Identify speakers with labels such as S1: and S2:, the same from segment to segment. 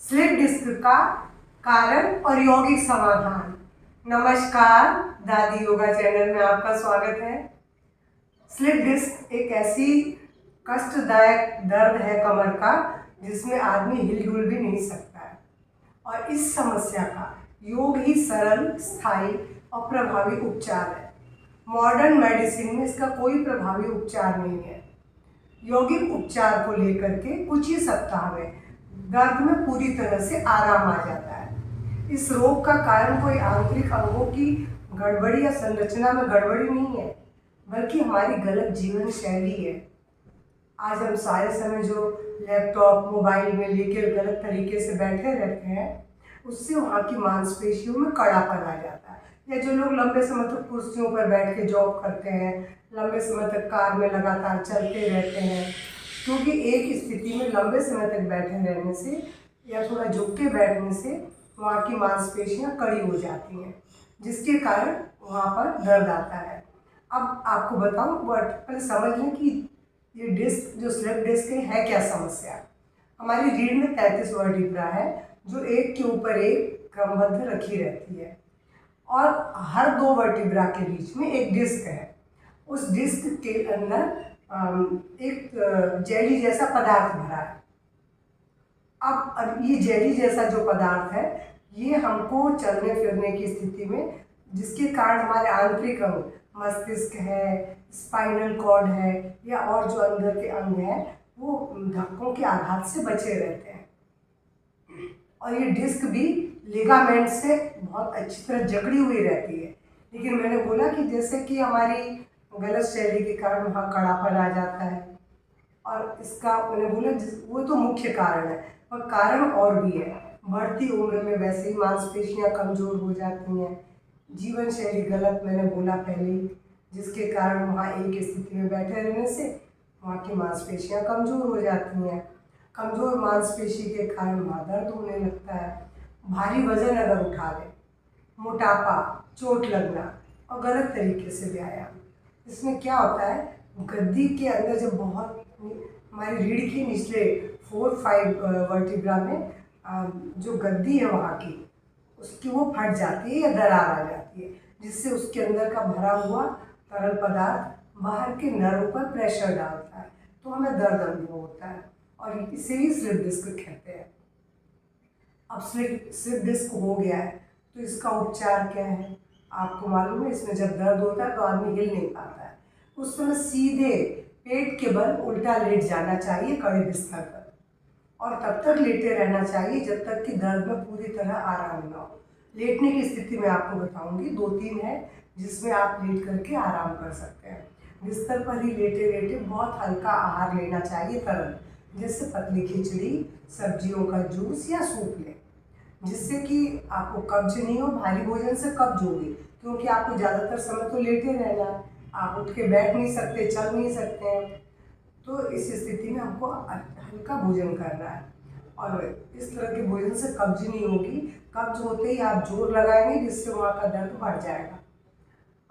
S1: Slip disc का कारण और यौगिक समाधान। नमस्कार, दादी योगा चैनल में आपका स्वागत है। स्लिप डिस्क एक ऐसी कष्टदायक दर्द है कमर का जिसमें आदमी हिलडुल भी नहीं सकता है, और इस समस्या का योग ही सरल, स्थायी और प्रभावी उपचार है। मॉडर्न मेडिसिन में इसका कोई प्रभावी उपचार नहीं है। यौगिक उपचार को लेकर के कुछ ही सप्ताह में दर्द में पूरी तरह से आराम आ जाता है। इस रोग का कारण कोई आंतरिक अंगों की गड़बड़ी या संरचना में गड़बड़ी नहीं है, बल्कि हमारी गलत जीवन शैली है। आज हम सारे समय जो लैपटॉप, मोबाइल में लेकर गलत तरीके से बैठे रहते हैं, उससे वहाँ की मांसपेशियों में कड़ापन आ जाता है। या जो लोग लंबे समय तक कुर्सियों पर बैठ के जॉब करते हैं, लंबे समय तक कार में लगातार चलते रहते हैं, क्योंकि एक स्थिति में लंबे समय तक बैठे रहने से या थोड़ा झुक के बैठने से वहाँ की मांसपेशियाँ कड़ी हो जाती हैं, जिसके कारण वहाँ पर दर्द आता है। अब आपको बताऊँ, पहले समझ लें कि ये डिस्क, जो स्लिप डिस्क है क्या समस्या। हमारी रीढ़ में 33 वर्टिब्रा है, जो एक के ऊपर एक क्रमबद्ध रखी रहती है, और हर 2 वर्टिब्रा के बीच में एक डिस्क है। उस डिस्क के अंदर एक जेली जैसा पदार्थ भरा है। अब ये जेली जैसा जो पदार्थ है, ये हमको चलने फिरने की स्थिति में, जिसके कारण हमारे आंतरिक अंग, मस्तिष्क है, स्पाइनल कॉर्ड है, या और जो अंदर के अंग हैं, वो धक्कों के आघात से बचे रहते हैं। और ये डिस्क भी लिगामेंट से बहुत अच्छी तरह जकड़ी हुई रहती है। लेकिन मैंने बोला कि जैसे कि हमारी गलत शैली के कारण वहाँ कड़ापन आ जाता है, और इसका मैंने बोला वो तो मुख्य कारण है, और कारण और भी है। बढ़ती उम्र में वैसे ही मांसपेशियाँ कमज़ोर हो जाती हैं, जीवन शैली गलत, मैंने बोला पहले ही, जिसके कारण वहाँ एक स्थिति में बैठे रहने से वहाँ की मांसपेशियाँ कमज़ोर हो जाती हैं। कमज़ोर मांसपेशी के कारण वहाँ दर्द होने लगता है। भारी वजन अगर उठा लें, मोटापा, चोट लगना और गलत तरीके से व्यायाम, इसमें क्या होता है, गद्दी के अंदर जब बहुत हमारी रीढ़ के निचले 4-5 वर्टिब्रा में जो गद्दी है वहाँ की, उसकी वो फट जाती है या दरार आ जाती है, जिससे उसके अंदर का भरा हुआ तरल पदार्थ बाहर के नर्व पर प्रेशर डालता है, तो हमें दर्द अनुभव होता है, और इसे ही स्लिप डिस्क कहते हैं। अब स्लिप डिस्क हो गया है, तो इसका उपचार क्या है आपको मालूम है। इसमें जब दर्द होता है तो आदमी हिल नहीं पाता है, उस समय सीधे पेट के बल उल्टा लेट जाना चाहिए कड़े बिस्तर पर, और तब तक लेटे रहना चाहिए जब तक कि दर्द में पूरी तरह आराम ना हो। लेटने की स्थिति मैं आपको बताऊंगी, 2-3 है जिसमें आप लेट करके आराम कर सकते हैं। बिस्तर पर ही लेटे लेटे बहुत हल्का आहार लेना चाहिए, तरल, जैसे पतली खिचड़ी, सब्जियों का जूस या सूप लें, जिससे कि आपको कब्ज नहीं हो। भारी भोजन से कब्ज होगी, क्योंकि आपको ज़्यादातर समय तो लेटे रहना है, आप उठ के बैठ नहीं सकते, चल नहीं सकते हैं। तो इस स्थिति में हमको हल्का भोजन करना है, और इस तरह के भोजन से कब्ज नहीं होगी। कब्ज होते ही आप जोर लगाएंगे, जिससे वहाँ का दर्द बढ़ जाएगा।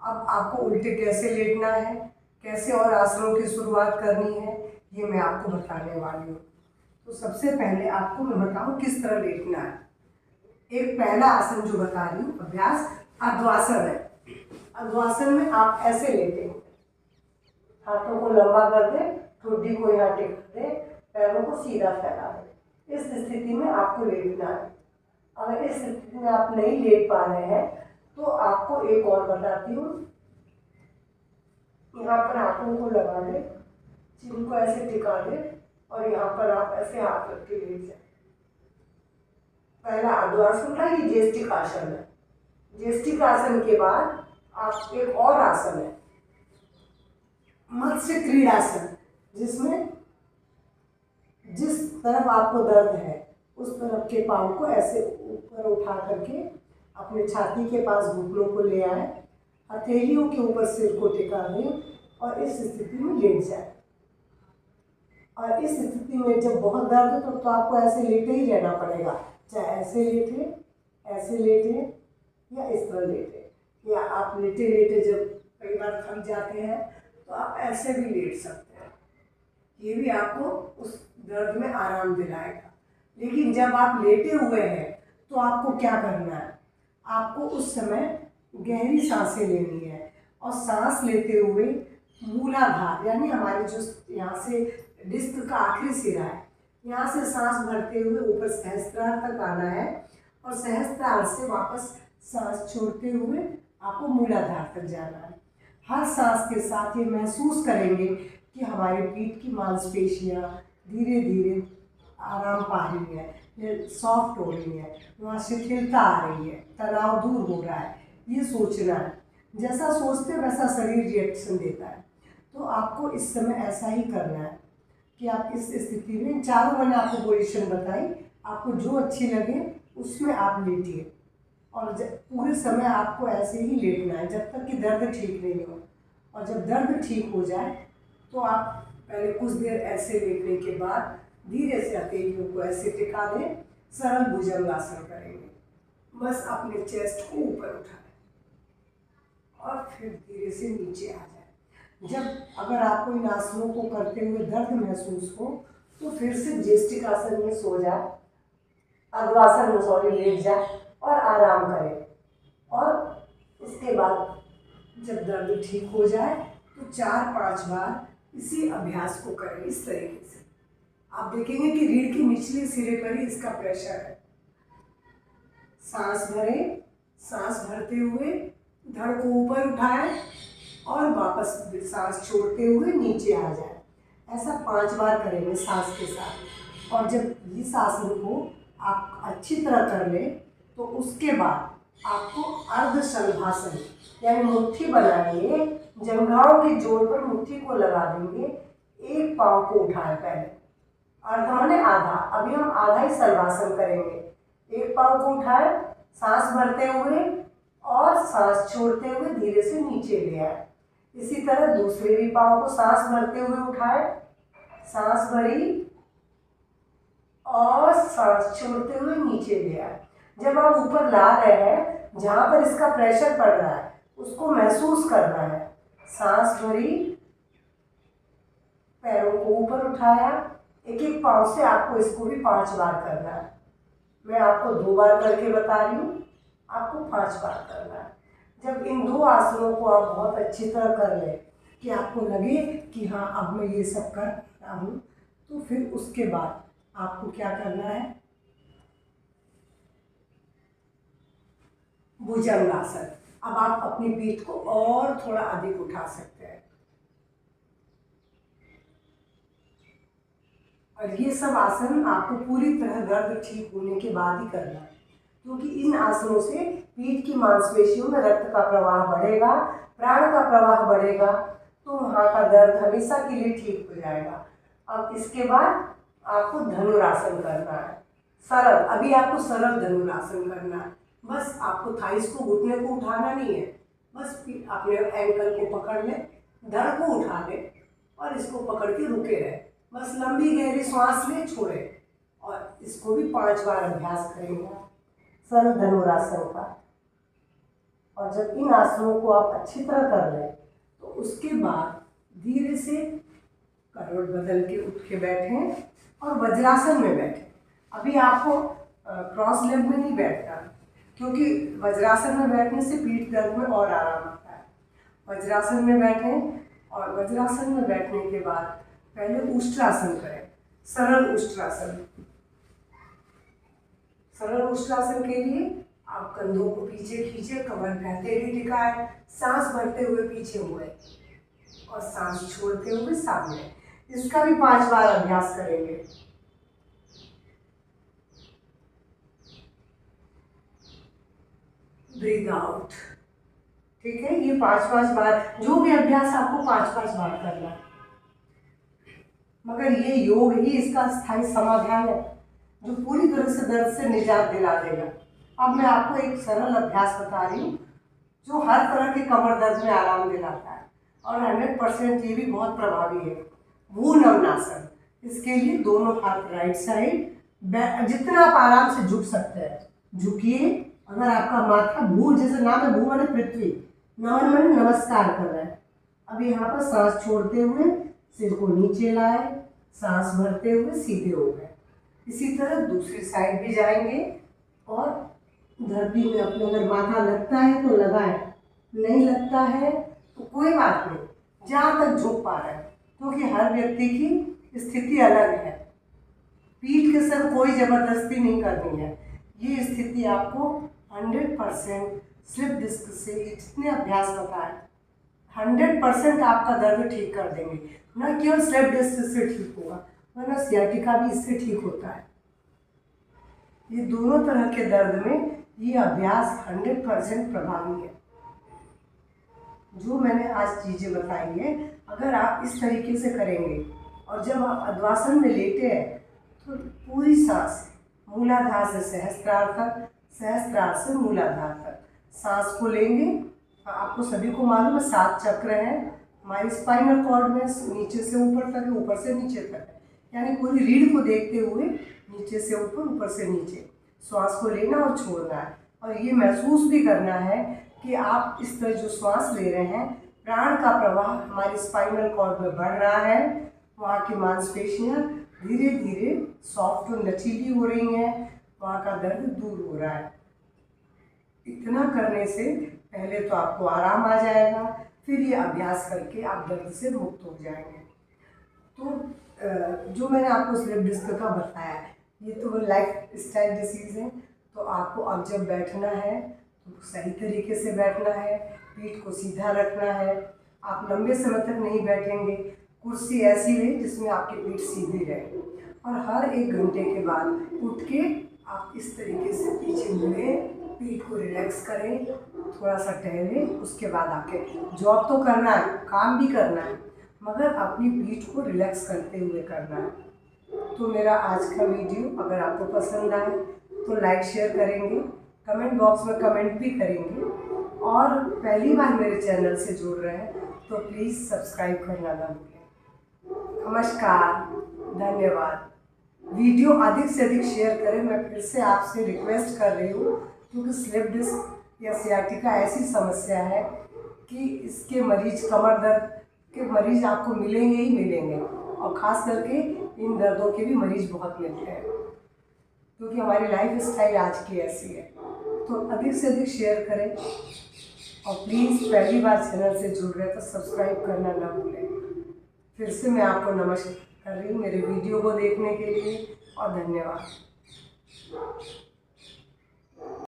S1: अब आपको उल्टे कैसे लेटना है, कैसे और आसनों की शुरुआत करनी है, ये मैं आपको बताने वाली हूँ। तो सबसे पहले आपको मैं बताऊँ किस तरह लेटना है। एक पहला आसन जो बता रही हूँ, अभ्यास अर्धवासन है। अर्धवासन में आप ऐसे लेटेंगे, हाथों को लंबा कर दे, ठुड्डी को यहाँ टेक दे, पैरों को सीधा फैला दे। इस स्थिति में आपको लेटना है। अगर इस स्थिति में आप नहीं लेट पा रहे हैं तो आपको एक और बताती हूँ। यहाँ पर हाथों को लगा दे, चिन को ऐसे टिका दे, और यहाँ पर आप ऐसे हाथ रख के लेट जाए। पहला अर्धवासन था, ये जेस्टिक आसन है। जेस्टिक आसन के बाद आप एक और आसन है, मत्स्य क्रीड़ासन, जिसमें जिस तरफ आपको दर्द है उस तरफ के पांव को ऐसे ऊपर उठा करके अपने छाती के पास घुटनों को ले आए, हथेलियों के ऊपर सिर को टिका दें, और इस स्थिति में लेट जाए। और इस स्थिति में जब बहुत दर्द हो तो आपको ऐसे लेटे ही रहना पड़ेगा, चाहे ऐसे लेटे, ऐसे लेटे, या इस तरह लेटे, या आप लेटे लेटे जब कई बार थक जाते हैं तो आप ऐसे भी लेट सकते हैं। ये भी आपको उस दर्द में आराम दिलाएगा। लेकिन जब आप लेटे हुए हैं तो आपको क्या करना है, आपको उस समय गहरी सांसें लेनी है और सांस लेते हुए मूलाधार यानी हमारे जो यहाँ से डिस्क का आखिरी सिरा है, यहाँ से सांस भरते हुए ऊपर सहस्त्रार तक आना है और सहस्त्रार से वापस सांस छोड़ते हुए आपको मूलाधार तक जाना है। हर सांस के साथ ये महसूस करेंगे कि हमारी पीठ की मांसपेशियाँ धीरे धीरे आराम पा रही है, ये सॉफ्ट हो रही है, वहाँ शिथिलता आ रही है, तनाव दूर हो रहा है, ये सोचना है। जैसा सोचते हैं वैसा शरीर रिएक्शन देता है। तो आपको इस समय ऐसा ही करना है कि आप इस स्थिति में, चारों मैंने आपको पोजीशन बताई, आपको जो अच्छी लगे उसमें आप लेटिए और पूरे समय आपको ऐसे ही लेटना है जब तक कि दर्द ठीक नहीं हो। और जब दर्द ठीक हो जाए तो आप पहले कुछ देर ऐसे लेटने के बाद धीरे से हथेलियों को ऐसे टिका दें, सरल भुजंगासन करेंगे। बस अपने चेस्ट को ऊपर उठाएं और फिर धीरे से नीचे आ जाए। जब अगर आपको इन आसनों को करते हुए दर्द महसूस हो तो फिर से ज्येष्ठिकासन में सो जाए, अर्धवासन में सॉरी लेट जाए और आराम करें। और उसके बाद जब दर्द ठीक हो जाए तो 4-5 बार इसी अभ्यास को करें। इस तरीके से आप देखेंगे कि रीढ़ के निचले सिरे पर ही इसका प्रेशर है। सांस भरें, सांस भरते हुए धड़ को ऊपर उठाएं और वापस सांस छोड़ते हुए नीचे आ जाए। ऐसा 5 बार करेंगे सांस के साथ। और जब इस आसन को आप अच्छी तरह कर लें तो उसके बाद आपको अर्ध शलभासन यानी मुट्ठी बनाएंगे, जंघाओं के जोड़ पर मुट्ठी को लगा देंगे, एक पाँव को उठाएं पहले, अर्ध माने आधा, अभी हम आधा ही शलभासन करेंगे। एक पाँव को उठाएं, सांस भरते हुए और सांस छोड़ते हुए धीरे से नीचे ले आए। इसी तरह दूसरे भी पाँव को सांस भरते हुए उठाएं, सांस भरी और सांस छोड़ते हुए नीचे ले आए। जब आप ऊपर ला रहे हैं, जहाँ पर इसका प्रेशर पड़ रहा है उसको महसूस करना है। सांस भरी, पैरों को ऊपर उठाया, एक एक पाँव से आपको इसको भी 5 बार करना है। मैं आपको 2 बार करके बता रही हूँ, आपको 5 बार करना है। जब इन 2 आसनों को आप बहुत अच्छी तरह कर लें कि आपको लगे कि हाँ अब मैं ये सब कर रहा हूँ, तो फिर उसके बाद आपको क्या करना है, भुजंगासन। अब आप अपनी पीठ को और थोड़ा अधिक उठा सकते हैं। और ये सब आसन आपको पूरी तरह दर्द ठीक होने के बाद ही करना है, क्योंकि इन आसनों से पीठ की मांसपेशियों में रक्त का प्रवाह बढ़ेगा, प्राण का प्रवाह बढ़ेगा, तो वहाँ का दर्द हमेशा के लिए ठीक हो जाएगा। अब इसके बाद आपको धनुरासन करना है, सरल। अभी आपको सरल धनुरासन करना है। बस आपको थाइस को, घुटने को उठाना नहीं है, बस अपने एंकल को पकड़ लें, धड़ को उठा लें और इसको पकड़ के रुके रहें। बस लंबी गहरी सांस लें, छोड़ें और इसको भी 5 बार अभ्यास करेंगे सरल धनुरासन का। और जब इन आसनों को आप अच्छी तरह कर लें तो उसके बाद धीरे से करवट बदल के उठ के बैठें और वज्रासन में बैठें। अभी आपको क्रॉस लेग में नहीं बैठना, क्योंकि वज्रासन में बैठने से पीठ दर्द में और आराम आता है। वज्रासन में बैठें और वज्रासन में बैठने के बाद पहले उष्ट्रासन करें, सरल उष्ट्रासन। सरल उष्ट्रासन के लिए आप कंधों को पीछे खींचे, कमर पे हथेली टिकाए, सांस भरते हुए पीछे हुए और सांस छोड़ते हुए सामने। इसका भी 5 बार अभ्यास करेंगे। Breathe out. ठीक है, ये 5-5 बार, जो भी अभ्यास आपको 5-5 बार करना है। मगर ये योग ही इसका स्थायी समाधान है जो पूरी तरह से दर्द से निजात दिला देगा। अब मैं आपको एक सरल अभ्यास बता रही हूँ जो हर तरह के कमर दर्द में आराम दिलाता है और 100% ये भी बहुत प्रभावी है। भ्रूनमनासन। इसके लिए दोनों हाथ राइट साइड, जितना आप आराम से झुक सकते हैं झुकिए। अगर आपका माथा भू, जैसे नाम है भू माने पृथ्वी, नमन माने नमस्कार कर रहा है। अब यहाँ पर सांस छोड़ते हुए सिर को नीचे लाए, सांस भरते हुए सीधे हो गए। इसी तरह दूसरी साइड भी जाएंगे और धरती में अपने अगर माथा लगता है तो लगाए, नहीं लगता है तो कोई बात नहीं, जहाँ तक झुक पा रहे हैं, क्योंकि हर व्यक्ति की स्थिति अलग है। पीठ के संग कोई जबरदस्ती नहीं करनी है। ये स्थिति आपको 100% स्लिप डिस्क से जितने अभ्यास बताए 100% आपका दर्द ठीक कर देंगे। न केवल स्लिप डिस्क से ठीक होगा, वरना सियाटिका भी इससे ठीक होता है। ये दोनों तरह के दर्द में ये अभ्यास 100% प्रभावी है। जो मैंने आज चीज़ें बताई हैं, अगर आप इस तरीके से करेंगे और जब आप अद्वासन में लेटे हैं तो पूरी सांस मूलाधार से सहस्त्रार तक, सहस्त्रार से मूलाधार तक सांस को लेंगे। आपको सभी को मालूम है 7 चक्र हैं हमारी स्पाइनल कॉर्ड में, नीचे से ऊपर तक है, ऊपर से नीचे तक है, यानी पूरी रीढ़ को देखते हुए नीचे से ऊपर, ऊपर से नीचे श्वास को लेना और छोड़ना है। और ये महसूस भी करना है कि आप इस तरह जो श्वास ले रहे हैं, प्राण का प्रवाह हमारी स्पाइनल कॉर्ड में बढ़ रहा है, वहाँ की मांसपेशियाँ धीरे धीरे सॉफ्ट और लचीली हो रही हैं, वहाँ का दर्द दूर हो रहा है। इतना करने से पहले तो आपको आराम आ जाएगा, फिर ये अभ्यास करके आप दर्द से मुक्त हो जाएंगे। तो जो मैंने आपको स्लिप डिस्क का बताया है, ये तो लाइफ स्टाइल डिसीज़ है। तो आपको अब जब बैठना है तो सही तरीके से बैठना है, पीठ को सीधा रखना है। आप लंबे समय तक नहीं बैठेंगे, कुर्सी ऐसी लें जिसमें आपकी पीठ सीधी रहे, और हर 1 घंटे के बाद उठ के आप इस तरीके से पीछे मुड़ें, पीठ को रिलैक्स करें, थोड़ा सा टहलें। उसके बाद आके जॉब तो करना है, काम भी करना है, मगर अपनी पीठ को रिलैक्स करते हुए करना है। तो मेरा आज का वीडियो अगर आपको पसंद आए तो लाइक शेयर करेंगे, कमेंट बॉक्स में कमेंट भी करेंगे, और पहली बार मेरे चैनल से जुड़ रहे हैं तो प्लीज़ सब्सक्राइब करना ना भूलें। नमस्कार, धन्यवाद। वीडियो अधिक से अधिक शेयर करें, मैं फिर से आपसे रिक्वेस्ट कर रही हूँ, क्योंकि स्लिप डिस्क या सियाटिका ऐसी समस्या है कि इसके मरीज, कमर दर्द के मरीज आपको मिलेंगे ही मिलेंगे, और ख़ास करके इन दर्दों के भी मरीज बहुत मिलते हैं, क्योंकि हमारी लाइफ स्टाइल आज की ऐसी है। तो अधिक से अधिक शेयर करें, और प्लीज़ पहली बार चैनल से जुड़ रहे हैं तो सब्सक्राइब करना ना भूलें। फिर से मैं आपको नमस्कार कर रही हूँ मेरे वीडियो को देखने के लिए, और धन्यवाद।